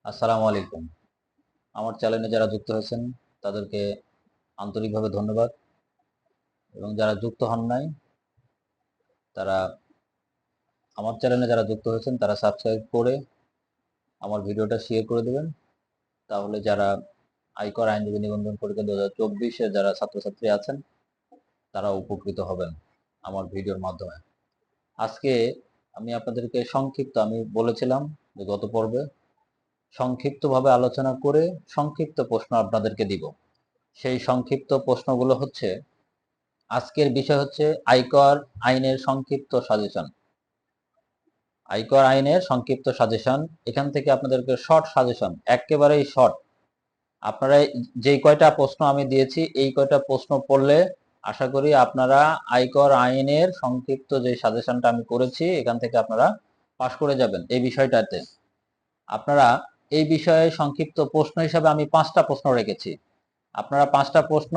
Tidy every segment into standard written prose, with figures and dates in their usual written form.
আসসালামু আলাইকুম। আমার চ্যানেলে যারা যুক্ত হয়েছেন তাদেরকে আন্তরিকভাবে ধন্যবাদ, এবং যারা যুক্ত হন নাই তারা আমার চ্যানেলে যারা যুক্ত হয়েছেন তারা সাবস্ক্রাইব করে আমার ভিডিওটা শেয়ার করে দেবেন। তাহলে যারা আয়কর আইনজীবী নিবন্ধন পরীক্ষা 2024-এ যারা ছাত্রছাত্রী আছেন তারা উপকৃত হবেন আমার ভিডিওর মাধ্যমে। আজকে আমি আপনাদেরকে আমি বলেছিলাম যে গত পর্বে সংক্ষিপ্তভাবে আলোচনা করে সংক্ষিপ্ত প্রশ্ন আপনাদেরকে দিব। সেই সংক্ষিপ্ত প্রশ্নগুলো হচ্ছে, আজকের বিষয় হচ্ছে আয়কর আইনের সংক্ষিপ্ত সাজেশন। আয়কর আইনের সংক্ষিপ্ত সাজেশন, এখান থেকে আপনাদেরকে শর্ট সাজেশন, একেবারেই শর্ট। আপনারা যেই কয়টা প্রশ্ন আমি দিয়েছি এই কয়টা প্রশ্ন পড়লে আশা করি আপনারা আয়কর আইনের সংক্ষিপ্ত যে সাজেশনটা আমি করেছি এখান থেকে আপনারা পাশ করে যাবেন। এই বিষয়টাতে আপনারা এই বিষয়ে সংক্ষিপ্ত প্রশ্ন হিসাবে আমি 5টা প্রশ্ন রেখেছি। আপনারা 5টা প্রশ্ন,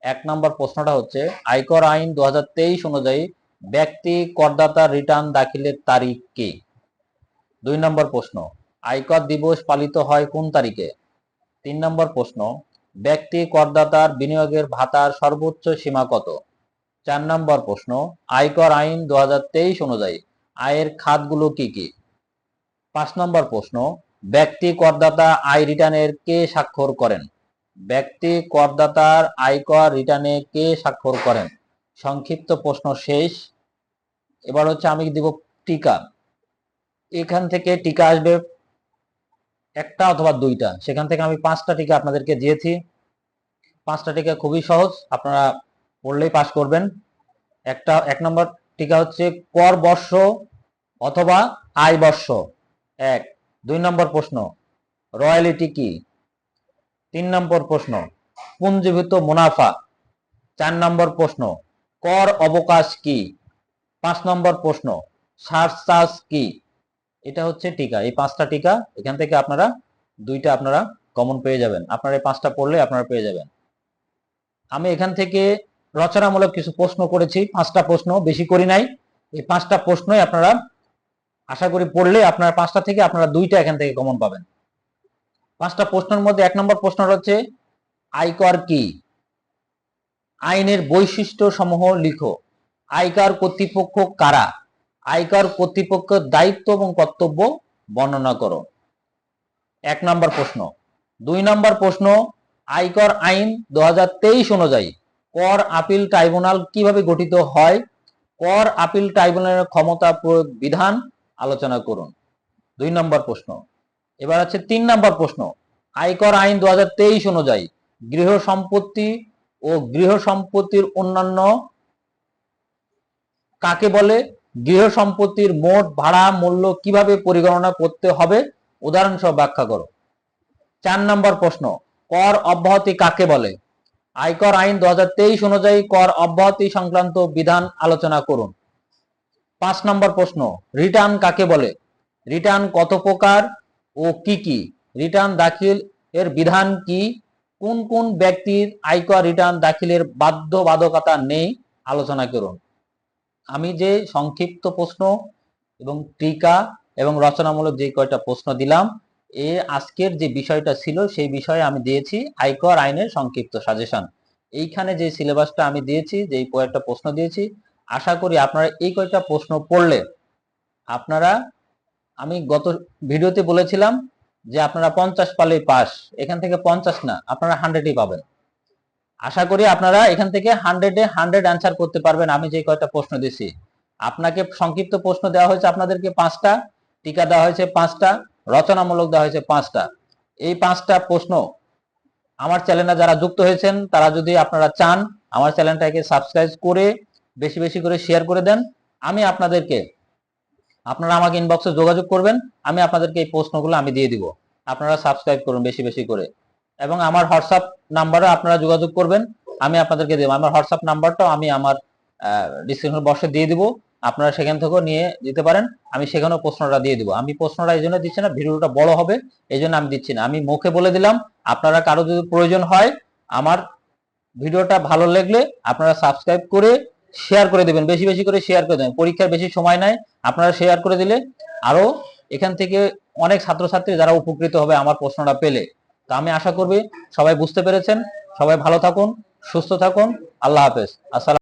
1 নম্বর প্রশ্নটা হচ্ছে আয়কর আইন 2023 অনুযায়ী ব্যক্তি করদাতা রিটার্ন দাখিলের তারিখ কি? 2 নম্বর প্রশ্ন, আয়কর দিবস পালিত হয় কোন তারিখে? 3 নম্বর প্রশ্ন, ব্যক্তি করদাতার বিনিয়োগের ভাতার সর্বোচ্চ সীমা কত? 4 নম্বর প্রশ্ন, আয়কর আইন 2023 অনুযায়ী আয়ের খাতগুলো কি কি? 5 নম্বর প্রশ্ন, ব্যক্তি করদাতা আয় রিটার্নের কে স্বাক্ষর করেন? ব্যক্তি করদাতার আয়কর রিটার্নে কে স্বাক্ষর করেন? সংক্ষিপ্ত প্রশ্ন শেষ। এবার হচ্ছে আমি দিব টিকা। এখান থেকে টিকা আসবে একটা অথবা দুইটা, সেখান থেকে আমি 5টা টিকা আপনাদেরকে দিয়েছি। 5টা টিকা খুবই সহজ, আপনারা পড়লেই পাস করবেন। 1 নম্বর টিকা হচ্ছে কর বর্ষ অথবা আয় বর্ষ 1। 2 নম্বর প্রশ্ন, রয়্যালিটি কি? 3 নম্বর প্রশ্ন, পুঞ্জীভূত মুনাফা। 4 নম্বর প্রশ্ন, কর অবকাশ কি? 5 নম্বর প্রশ্ন, সারচার্জ কি? এটা হচ্ছে টিকা। এই 5টা টিকা, এখান থেকে আপনারা দুইটা আপনারা কমন পেয়ে যাবেন। আপনারা এই 5টা পড়লে আপনারা পেয়ে যাবেন। আমি এখান থেকে রচনামূলক কিছু প্রশ্ন করেছি, 5টা প্রশ্ন, বেশি করি নাই। এই 5টা প্রশ্নই আপনারা আশা করি পড়লে আপনারা 5টা থেকে আপনারা দুইটা এখান থেকে কমন পাবেন। 5টা প্রশ্নের মধ্যে 1 নম্বর প্রশ্নটা হচ্ছে আয়কর কি? আইনের বৈশিষ্ট্য সমূহ লিখো। আয়কর কর্তৃপক্ষ কারা? আয়কর কর্তৃপক্ষের দায়িত্ব এবং কর্তব্য বর্ণনা করো। 1 নম্বর প্রশ্ন। 2 নম্বর প্রশ্ন, আয়কর আইন 2023 অনুযায়ী কর আপিল ট্রাইব্যুনাল কিভাবে গঠিত হয়? কর আপিল ট্রাইব্যুনালের ক্ষমতা প্রয়োগ বিধান আলোচনা করুন। 2 নম্বর প্রশ্ন। এবার আছে 3 নম্বর প্রশ্ন, আয়কর আইন 2023 অনুযায়ী গৃহ সম্পত্তি ও গৃহ সম্পত্তির অন্যান্য কাকে বলে? গৃহ সম্পত্তির মোট ভাড়া মূল্য কিভাবে পরিগণনা করতে হবে? উদাহরণ সহ ব্যাখ্যা করো। 4 নম্বর প্রশ্ন, কর অব্যাহতি কাকে বলে? আয়কর আইন 2023 অনুযায়ী কর অব্যাহতি সংক্রান্ত বিধান আলোচনা করুন। 5 নম্বর প্রশ্ন, রিটার্ন কাকে বলে? রিটার্ন কত প্রকার ও কি কি? রিটার্ন দাখিল এর বিধান কি? কোন কোন ব্যক্তির আয়কর রিটার্ন দাখিলের বাধ্যবাধকতা নেই আলোচনা করুন। আমি যে সংক্ষিপ্ত প্রশ্ন এবং টিকা এবং রচনামূলক যে কয়টা প্রশ্ন দিলাম, আজকের যে বিষয়টা ছিল সেই বিষয়ে আমি দিয়েছি আয়কর আইনের সংক্ষিপ্ত সাজেশন। এইখানে যে সিলেবাসটা আমি দিয়েছি, যে কয়েকটা প্রশ্ন দিয়েছি, আশা করি আপনারা এই কয়েকটা প্রশ্ন পড়লে আপনারা, আমি গত ভিডিওতে বলেছিলাম যে আপনারা 50 পালে পাস, এখান থেকে 50 না, আপনারা 100ই পাবেন। আশা করি আপনারা এখান থেকে 100-এ 100 অ্যান্সার করতে পারবেন। আমি যে কয়টা প্রশ্ন দিছি, আপনাকে সংক্ষিপ্ত প্রশ্ন দেওয়া হয়েছে আপনাদেরকে 5টা, টিকা দেওয়া হয়েছে 5টা, রচনামূলক দেওয়া হয়েছে 5টা। এই 5টা প্রশ্ন আমার চ্যানেলে যারা যুক্ত হয়েছেন তারা যদি আপনারা চান আমার চ্যানেলটাকে সাবস্ক্রাইব করে বেশি বেশি করে শেয়ার করে দেন। আমি আপনাদেরকে, আপনারা আমাকে ইনবক্সে যোগাযোগ করবেন, আমি আপনাদেরকে এই প্রশ্নগুলো আমি দিয়ে দিব। আপনারা সাবস্ক্রাইব করুন বেশি বেশি করে, এবং আমার হোয়াটসঅ্যাপ নাম্বারে আপনারা যোগাযোগ করবেন, আমি আপনাদেরকে দেব। আমার হোয়াটসঅ্যাপ নাম্বারটাও আমি আমার ডিসক্রিপশন বক্সে দিয়ে দিব, আপনারা সেখান থেকেও নিয়ে দিতে পারেন। আমি সেখানেও প্রশ্নটা দিয়ে দিব। আমি প্রশ্নটা এই জন্য দিচ্ছি না, ভিডিওটা বড় হবে এই জন্য আমি দিচ্ছি না, আমি মুখে বলে দিলাম। আপনারা কারো যদি প্রয়োজন হয়, আমার ভিডিওটা ভালো লাগলে আপনারা সাবস্ক্রাইব করে শেয়ার করে দেবেন, বেশি বেশি করে শেয়ার করে দেবেন। পরীক্ষার বেশি সময় নাই, আপনারা শেয়ার করে দিলে আরো এখান থেকে অনেক ছাত্রছাত্রী যারা উপকৃত হবে আমার প্রশ্নটা পেলে। তা আমি আশা করবি সবাই বুঝতে পেরেছেন। সবাই ভালো থাকুন, সুস্থ থাকুন। আল্লাহ হাফেজ। আসসালাম।